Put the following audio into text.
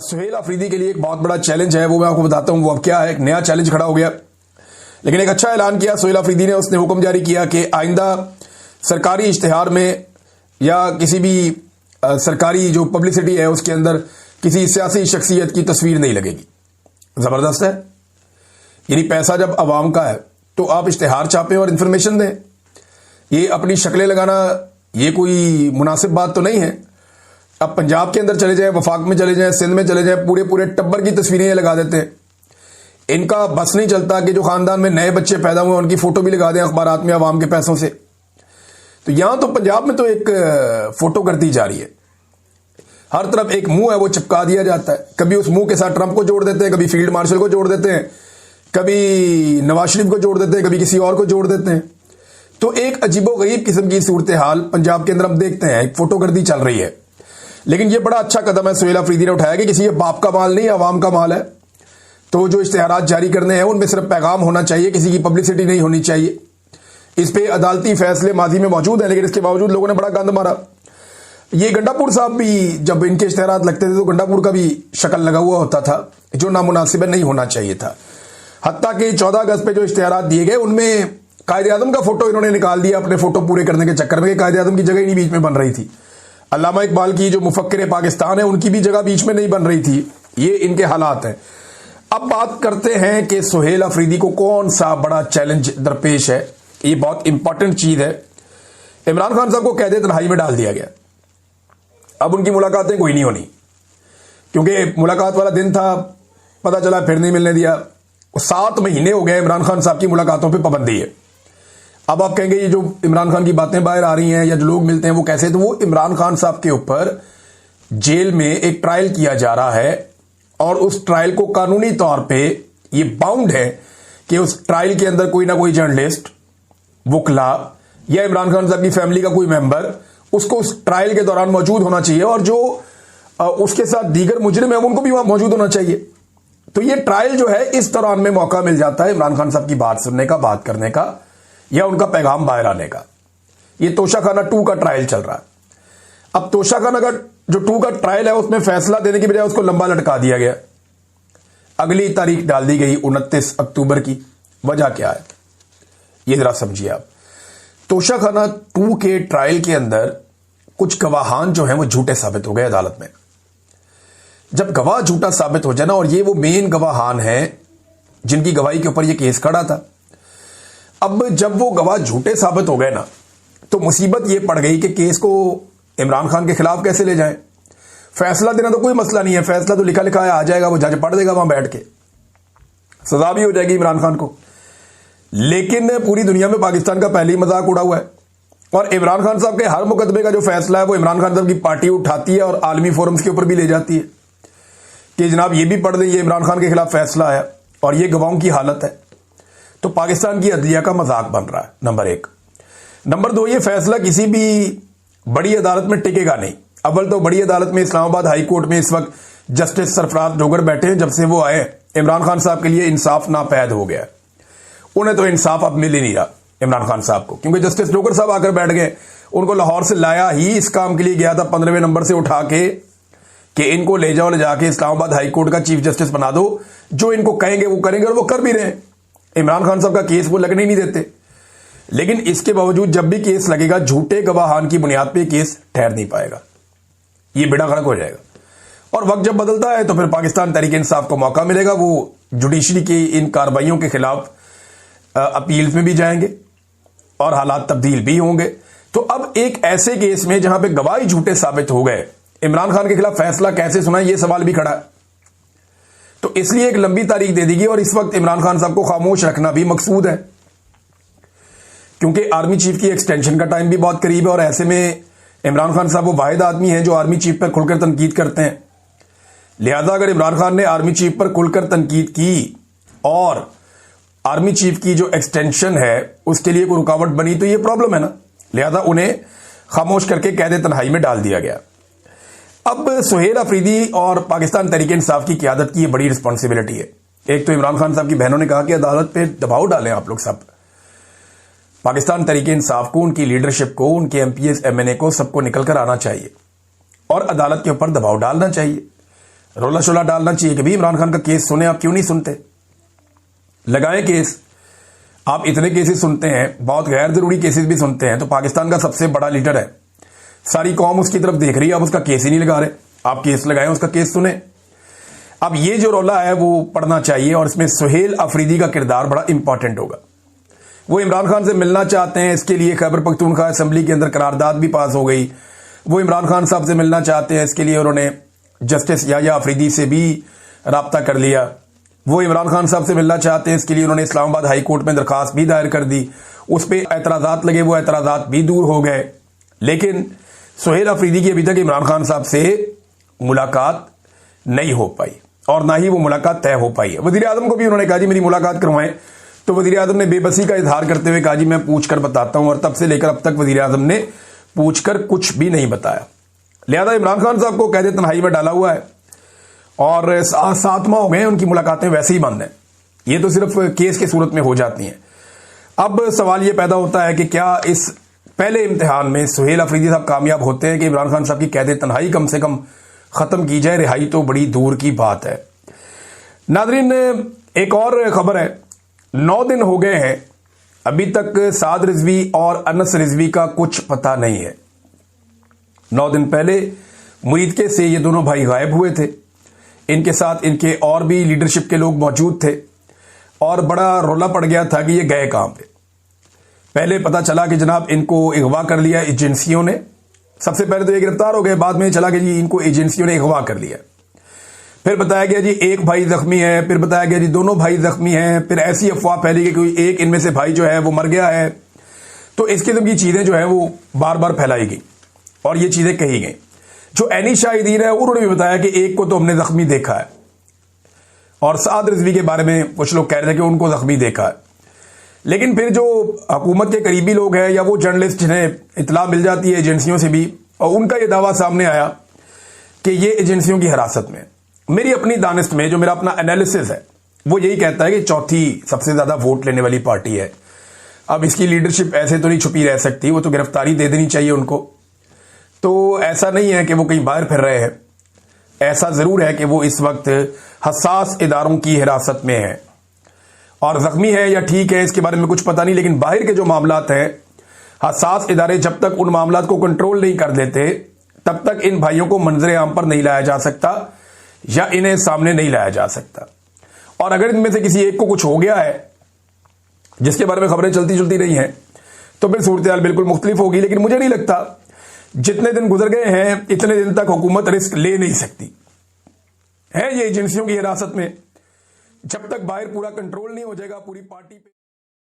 सुहेल अफरीदी के लिए एक बहुत बड़ा चैलेंज है, वो मैं आपको बताता हूं वो अब क्या है। एक नया चैलेंज खड़ा हो गया, लेकिन एक अच्छा ऐलान किया सुहेल अफरीदी ने। उसने हुक्म जारी किया कि आइंदा सरकारी इश्तिहार में या किसी भी सरकारी जो पब्लिसिटी है उसके अंदर किसी सियासी शख्सियत की तस्वीर नहीं लगेगी। जबरदस्त है। यानी पैसा जब अवाम का है तो आप इश्तिहार छापें और इंफॉर्मेशन दें। ये अपनी शक्लें लगाना ये कोई मुनासिब बात तो नहीं है। अब पंजाब के अंदर चले जाएं, वफाक में चले जाएं, सिंध में चले जाएं, पूरे पूरे टब्बर की तस्वीरें ये लगा देते हैं। इनका बस नहीं चलता कि जो खानदान में नए बच्चे पैदा हुए उनकी फोटो भी लगा दें अखबारात में अवाम के पैसों से। तो यहां तो पंजाब में तो एक फोटो कर दी जा रही है, हर तरफ एक मुंह है वो चिपका दिया जाता है। कभी उस मुंह के साथ ट्रंप को जोड़ देते हैं, कभी फील्ड मार्शल को जोड़ देते हैं, कभी नवाज शरीफ को जोड़ देते हैं, कभी किसी और को जोड़ देते हैं। तो एक अजीबोगरीब किस्म की सूरत हाल पंजाब के अंदर हम देखते हैं। एक फोटोगर्दी चल रही है, लेकिन यह बड़ा अच्छा कदम है सुहेल अफरीदी ने उठाया कि किसी बाप का माल नहीं, अवाम का माल है। तो जो इश्तिहारात जारी करने हैं उनमें सिर्फ पैगाम होना चाहिए, किसी की पब्लिसिटी नहीं होनी चाहिए। इस पे अदालती फैसले माजी में मौजूद हैं, लेकिन इसके बावजूद लोगों ने बड़ा गंद मारा। ये गंडापुर साहब भी जब इनके इश्तिहारात लगते थे तो गंडापुर का भी शक्ल लगा हुआ होता था, जो नामुनासिब नहीं होना चाहिए था। हत्ता कि 14 अगस्त पे जो इश्तिहारात दिए गए उनमें कायदे आजम का फोटो इन्होंने निकाल दिया अपने फोटो पूरे करने के चक्कर में। कायदे आजम की जगह ही नहीं बीच में बन रही थी। अल्लामा इकबाल की जो मुफक्किर पाकिस्तान है उनकी भी जगह बीच में नहीं बन रही थी। ये इनके हालात हैं। अब बात करते हैं कि सुहेल अफरीदी को कौन सा बड़ा चैलेंज दरपेश है। ये बहुत इंपॉर्टेंट चीज है। इमरान खान साहब को कैद तन्हाई में डाल दिया गया। अब उनकी मुलाकातें कोई नहीं होनी, क्योंकि मुलाकात वाला दिन था, पता चला फिर नहीं मिलने दिया। 7 महीने हो गए इमरान खान साहब की मुलाकातों पर पाबंदी है। अब आप कहेंगे ये जो इमरान खान की बातें बाहर आ रही हैं या जो लोग मिलते हैं वो कैसे, तो वो इमरान खान साहब के ऊपर जेल में एक ट्रायल किया जा रहा है और उस ट्रायल को कानूनी तौर पे ये बाउंड है कि उस ट्रायल के अंदर कोई ना कोई जर्नलिस्ट, वुकला या इमरान खान साहब की फैमिली का कोई मेंबर उसको उस ट्रायल के दौरान मौजूद होना चाहिए, और जो उसके साथ दीगर मुजरिम है उनको भी वहां मौजूद होना चाहिए। तो ये ट्रायल जो है इस दौरान में मौका मिल जाता है इमरान खान साहब की बात सुनने का, बात करने का या उनका पैगाम बाहर आने का। ये तोशाखाना 2 का ट्रायल चल रहा है। अब तोशाखाना का जो 2 का ट्रायल है उसमें फैसला देने की बजाय उसको लंबा लटका दिया गया। अगली तारीख डाल दी गई 29 अक्टूबर की। वजह क्या है ये जरा समझिए आप। तोशाखाना 2 के ट्रायल के अंदर कुछ गवाहान जो हैं वो झूठे साबित हो गए अदालत में। जब गवाह झूठा साबित हो जाए ना, और ये वो मेन गवाहान हैं जिनकी गवाही के ऊपर ये केस खड़ा था, अब जब वो गवाह झूठे साबित हो गए ना तो मुसीबत ये पड़ गई कि केस को इमरान खान के खिलाफ कैसे ले जाएं। फैसला देना तो कोई मसला नहीं है, फैसला तो लिखा लिखा है, आ जाएगा, वो जज पढ़ देगा वहां बैठ के, सजा भी हो जाएगी इमरान खान को। लेकिन पूरी दुनिया में पाकिस्तान का पहले ही मजाक उड़ा हुआ है, और इमरान खान साहब के हर मुकदमे का जो फैसला है वो इमरान खान साहब की पार्टी उठाती है और आलमी फोरम्स के ऊपर भी ले जाती है कि जनाब ये भी पढ़ दें, ये इमरान खान के खिलाफ फैसला है और ये गवाहों की हालत है। तो पाकिस्तान की अदलिया का मजाक बन रहा है, नंबर 1। नंबर 2, ये फैसला किसी भी बड़ी अदालत में टिकेगा नहीं। अव्वल तो बड़ी अदालत में इस्लामाबाद हाई कोर्ट में इस वक्त जस्टिस सरफराज डोगर बैठे हैं। जब से वो आए इमरान खान साहब के लिए इंसाफ नापैद हो गया। उन्हें तो इंसाफ अब मिल ही नहीं रहा इमरान खान साहब को, क्योंकि जस्टिस डोगर साहब आकर बैठ गए। उनको लाहौर से लाया ही इस काम के लिए गया था, 15वें नंबर से उठा के कि इनको ले जाओ, ले जाके इस्लामाबाद हाई कोर्ट का चीफ जस्टिस बना दो। जो इनको कहेंगे वो करेंगे, और वो कर भी रहे हैं। इमरान खान साहब का केस वो लगने ही नहीं देते। लेकिन इसके बावजूद जब भी केस लगेगा झूठे गवाहान की बुनियाद पे केस ठहर नहीं पाएगा, ये बेड़ा गर्क हो जाएगा। और वक्त जब बदलता है तो फिर पाकिस्तान तहरीक इंसाफ को मौका मिलेगा, वो जुडिशरी की इन कार्रवाइयों के खिलाफ अपील्स में भी जाएंगे और हालात तब्दील भी होंगे। तो अब एक ऐसे केस में जहां पे गवाही झूठे साबित हो गए, इमरान खान के खिलाफ फैसला कैसे सुना, यह सवाल भी खड़ा है। तो इसलिए एक लंबी तारीख दे दी गई, और इस वक्त इमरान खान साहब को खामोश रखना भी मकसूद है, क्योंकि आर्मी चीफ की एक्सटेंशन का टाइम भी बहुत करीब है। और ऐसे में इमरान खान साहब वो वाहिद आदमी हैं जो आर्मी चीफ पर खुलकर तनकीद करते हैं। लिहाजा अगर इमरान खान ने आर्मी चीफ पर खुलकर तनकीद की और आर्मी चीफ की जो एक्सटेंशन है उसके लिए कोई रुकावट बनी तो ये प्रॉब्लम है ना। लिहाजा उन्हें खामोश करके कैद तन्हाई में डाल दिया गया। अब सुहेल अफरीदी और पाकिस्तान तहरीक इंसाफ की क़यादत की ये बड़ी रिस्पॉन्सिबिलिटी है। एक तो इमरान खान साहब की बहनों ने कहा कि अदालत पे दबाव डालें आप लोग सब, पाकिस्तान तहरीक इंसाफ को, उनकी लीडरशिप को, उनके MPs MNA को सबको निकल कर आना चाहिए और अदालत के ऊपर दबाव डालना चाहिए। रोला शोला डालना चाहिए कि भाई इमरान खान का केस सुने, आप क्यों नहीं सुनते? लगाएं केस। आप इतने केसेस सुनते हैं, बहुत गैर जरूरी केसेस भी सुनते हैं, तो पाकिस्तान का सबसे बड़ा लीडर है, सारी कौम उसकी तरफ देख रही है, आप उसका केस ही नहीं लगा रहे। आप केस लगाएं, उसका केस सुने। अब ये जो रोला है वो पढ़ना चाहिए, और इसमें सुहेल अफरीदी का किरदार बड़ा इंपॉर्टेंट होगा। वो इमरान खान से मिलना चाहते हैं, इसके लिए खैबर पख्तूनख्वा असेंबली के अंदर करारदाद भी पास हो गई। वो इमरान खान साहब से मिलना चाहते हैं, इसके लिए उन्होंने जस्टिस याह्या अफरीदी से भी राब्ता कर लिया। वो इमरान खान साहब से मिलना चाहते हैं, इसके लिए उन्होंने इस्लामाबाद हाई कोर्ट में दरखास्त भी दायर कर दी। उस पर एतराजात लगे, वो एतराजात भी दूर हो गए। लेकिन सुहेल अफरीदी की अभी तक इमरान खान साहब से मुलाकात नहीं हो पाई, और ना ही वो मुलाकात तय हो पाई है। वजीर आजम को भी उन्होंने कहा जी मेरी मुलाकात करवाएं, तो वजीर आजम ने बेबसी का इजहार करते हुए कहा जी मैं पूछ कर बताता हूं, और तब से लेकर अब तक वजीर आजम ने पूछकर कुछ भी नहीं बताया। लिहाजा इमरान खान साहब को कैद तन्हाई में डाला हुआ है, और 7 माह हो गए उनकी मुलाकातें वैसे ही बंद हैं। ये तो सिर्फ केस की सूरत में हो जाती हैं। अब सवाल ये पैदा होता है कि क्या इस पहले इम्तिहान में सुहेल अफरीदी साहब कामयाब होते हैं कि इमरान खान साहब की कैद तन्हाई कम से कम खत्म की जाए? रिहाई तो बड़ी दूर की बात है। नादरीन, एक और खबर है, 9 दिन हो गए हैं, अभी तक साद रिजवी और अनस रिजवी का कुछ पता नहीं है। 9 दिन पहले मुरीदके से ये दोनों भाई गायब हुए थे, इनके साथ इनके और भी लीडरशिप के लोग मौजूद थे, और बड़ा रोला पड़ गया था कि ये गए कहां पे। पहले पता चला कि जनाब इनको अगवा कर लिया एजेंसियों ने। सबसे पहले तो ये गिरफ्तार हो गए, बाद में चला कि जी इनको एजेंसियों ने अगवा कर लिया। फिर बताया गया जी एक भाई जख्मी है, फिर बताया गया जी दोनों भाई जख्मी हैं, फिर ऐसी अफवाह फैली कि कोई एक इनमें से भाई जो है वो मर गया है। तो इस किस्म की चीजें जो है वो बार बार फैलाई गई, और ये चीजें कही गई। जो एनी शाहिदीन है उन्होंने भी बताया कि एक को तो हमने जख्मी देखा है, और साद रिजवी के बारे में कुछ लोग कह रहे थे कि उनको जख्मी देखा है। लेकिन फिर जो हुकूमत के करीबी लोग हैं या वो जर्नलिस्ट जिन्हें इतला मिल जाती है एजेंसियों से भी, और उनका ये दावा सामने आया कि ये एजेंसियों की हिरासत में। मेरी अपनी दानिश में जो मेरा अपना एनालिसिस है वो यही कहता है कि चौथी सबसे ज्यादा वोट लेने वाली पार्टी है। अब इसकी लीडरशिप ऐसे तो नहीं छुपी रह सकती, वो तो गिरफ्तारी दे देनी चाहिए उनको। तो ऐसा नहीं है कि वो कहीं बाहर फिर रहे हैं, ऐसा जरूर है कि वो इस वक्त हसास इदारों की हिरासत में है, और जख्मी है या ठीक है इसके बारे में कुछ पता नहीं। लेकिन बाहर के जो मामलात हैं, हसास इदारे जब तक उन मामलात को कंट्रोल नहीं कर लेते तब तक इन भाइयों को मंजरे आम पर नहीं लाया जा सकता, या इन्हें सामने नहीं लाया जा सकता। और अगर इनमें से किसी एक को कुछ हो गया है जिसके बारे में खबरें चलती रही हैं, तो फिर सूरत हाल बिल्कुल मुख्तलिफ होगी। लेकिन मुझे नहीं लगता, जितने दिन गुजर गए हैं इतने दिन तक हुकूमत रिस्क ले नहीं सकती है ये एजेंसियों की हिरासत में, जब तक बाहर पूरा कंट्रोल नहीं हो जाएगा पूरी पार्टी पे।